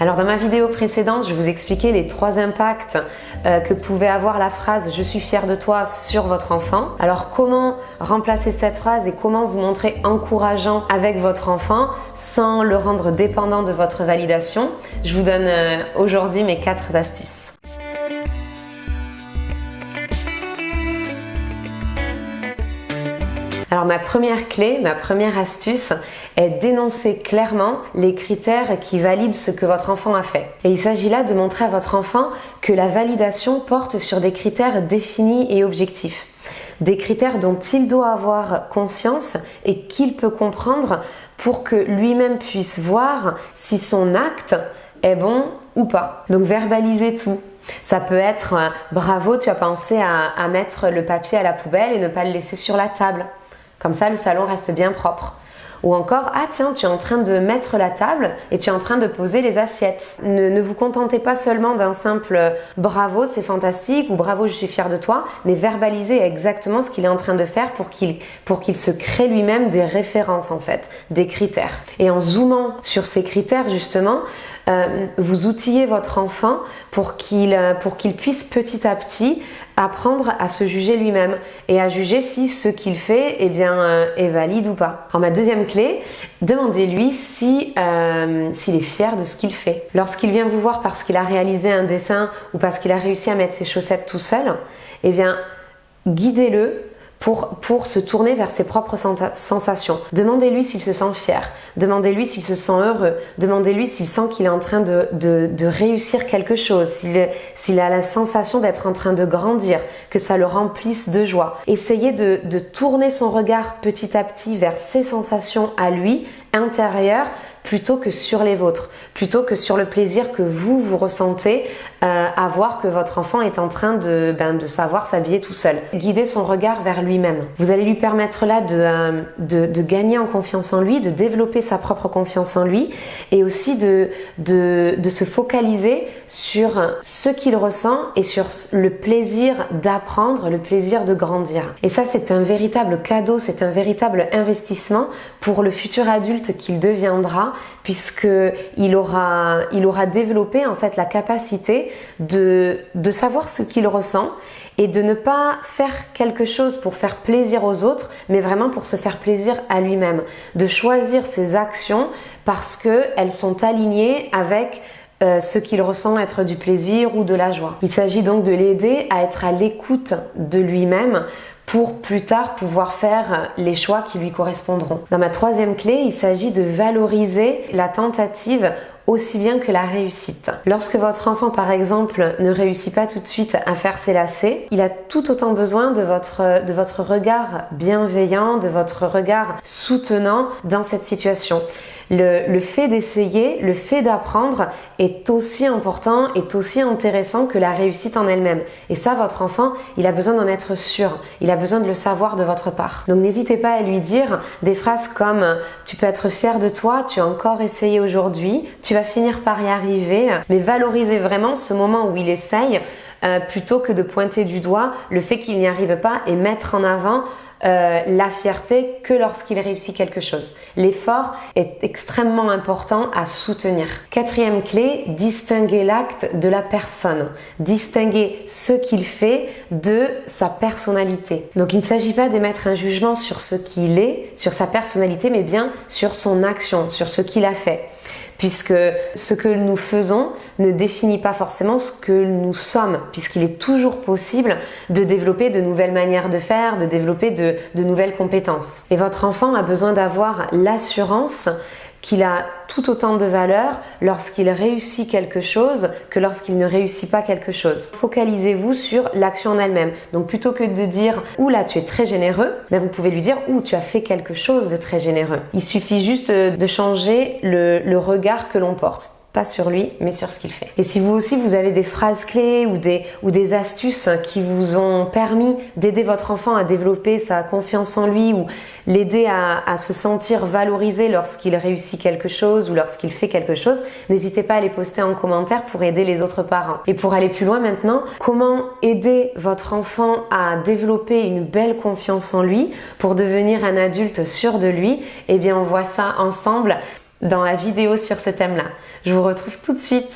Alors dans ma vidéo précédente, je vous expliquais les 3 impacts que pouvait avoir la phrase « Je suis fière de toi » sur votre enfant. Alors comment remplacer cette phrase et comment vous montrer encourageant avec votre enfant sans le rendre dépendant de votre validation? Je vous donne aujourd'hui mes 4 astuces. Alors ma première clé, ma première astuce est d'énoncer clairement les critères qui valident ce que votre enfant a fait. Et il s'agit là de montrer à votre enfant que la validation porte sur des critères définis et objectifs. Des critères dont il doit avoir conscience et qu'il peut comprendre pour que lui-même puisse voir si son acte est bon ou pas. Donc verbaliser tout. Ça peut être bravo, tu as pensé à mettre le papier à la poubelle et ne pas le laisser sur la table. Comme ça, le salon reste bien propre. Ou encore, ah tiens, tu es en train de mettre la table et tu es en train de poser les assiettes. Ne vous contentez pas seulement d'un simple bravo, c'est fantastique ou bravo, je suis fière de toi, mais verbalisez exactement ce qu'il est en train de faire pour qu'il se crée lui-même des références en fait, des critères. Et en zoomant sur ces critères justement, vous outillez votre enfant pour qu'il puisse petit à petit apprendre à se juger lui-même et à juger si ce qu'il fait est valide ou pas. Alors ma deuxième clé, demandez-lui s'il est fier de ce qu'il fait. Lorsqu'il vient vous voir parce qu'il a réalisé un dessin ou parce qu'il a réussi à mettre ses chaussettes tout seul, guidez-le pour se tourner vers ses propres sensations. Demandez-lui s'il se sent fier, demandez-lui s'il se sent heureux, demandez-lui s'il sent qu'il est en train de réussir quelque chose, s'il a la sensation d'être en train de grandir, que ça le remplisse de joie. Essayez de tourner son regard petit à petit vers ses sensations à lui, intérieures, plutôt que sur les vôtres, plutôt que sur le plaisir que vous ressentez à voir que votre enfant est en train de savoir s'habiller tout seul. Guidez son regard vers lui-même. Vous allez lui permettre là de gagner en confiance en lui, de développer sa propre confiance en lui et aussi de se focaliser sur ce qu'il ressent et sur le plaisir d'apprendre, le plaisir de grandir. Et ça, c'est un véritable cadeau, c'est un véritable investissement pour le futur adulte qu'il deviendra, puisqu'il aura développé en fait la capacité de savoir ce qu'il ressent et de ne pas faire quelque chose pour faire plaisir aux autres, mais vraiment pour se faire plaisir à lui-même. De choisir ses actions parce qu'elles sont alignées avec ce qu'il ressent être du plaisir ou de la joie. Il s'agit donc de l'aider à être à l'écoute de lui-même pour plus tard pouvoir faire les choix qui lui correspondront. Dans ma troisième clé, il s'agit de valoriser la tentative aussi bien que la réussite. Lorsque votre enfant, par exemple, ne réussit pas tout de suite à faire ses lacets, il a tout autant besoin de votre regard bienveillant, de votre regard soutenant dans cette situation. Le fait d'essayer, le fait d'apprendre est aussi important, est aussi intéressant que la réussite en elle-même. Et ça, votre enfant, il a besoin d'en être sûr. Il a besoin de le savoir de votre part. Donc n'hésitez pas à lui dire des phrases comme « Tu peux être fier de toi, tu as encore essayé aujourd'hui, tu vas finir par y arriver ». Mais valorisez vraiment ce moment où il essaye plutôt que de pointer du doigt le fait qu'il n'y arrive pas et mettre en avant la fierté que lorsqu'il réussit quelque chose. L'effort est extrêmement important à soutenir. Quatrième clé, distinguer l'acte de la personne. Distinguer ce qu'il fait de sa personnalité. Donc il ne s'agit pas d'émettre un jugement sur ce qu'il est, sur sa personnalité, mais bien sur son action, sur ce qu'il a fait. Puisque ce que nous faisons ne définit pas forcément ce que nous sommes, puisqu'il est toujours possible de développer de nouvelles manières de faire, de développer de nouvelles compétences. Et votre enfant a besoin d'avoir l'assurance qu'il a tout autant de valeur lorsqu'il réussit quelque chose que lorsqu'il ne réussit pas quelque chose. Focalisez-vous sur l'action en elle-même. Donc plutôt que de dire « Ouh là, tu es très généreux », vous pouvez lui dire « Ouh, tu as fait quelque chose de très généreux ». Il suffit juste de changer le regard que l'on porte. Pas sur lui, mais sur ce qu'il fait. Et si vous aussi, vous avez des phrases clés ou des astuces qui vous ont permis d'aider votre enfant à développer sa confiance en lui ou l'aider à se sentir valorisé lorsqu'il réussit quelque chose ou lorsqu'il fait quelque chose, n'hésitez pas à les poster en commentaire pour aider les autres parents. Et pour aller plus loin maintenant, comment aider votre enfant à développer une belle confiance en lui pour devenir un adulte sûr de lui? Eh bien, on voit ça ensemble dans la vidéo sur ce thème-là. Je vous retrouve tout de suite.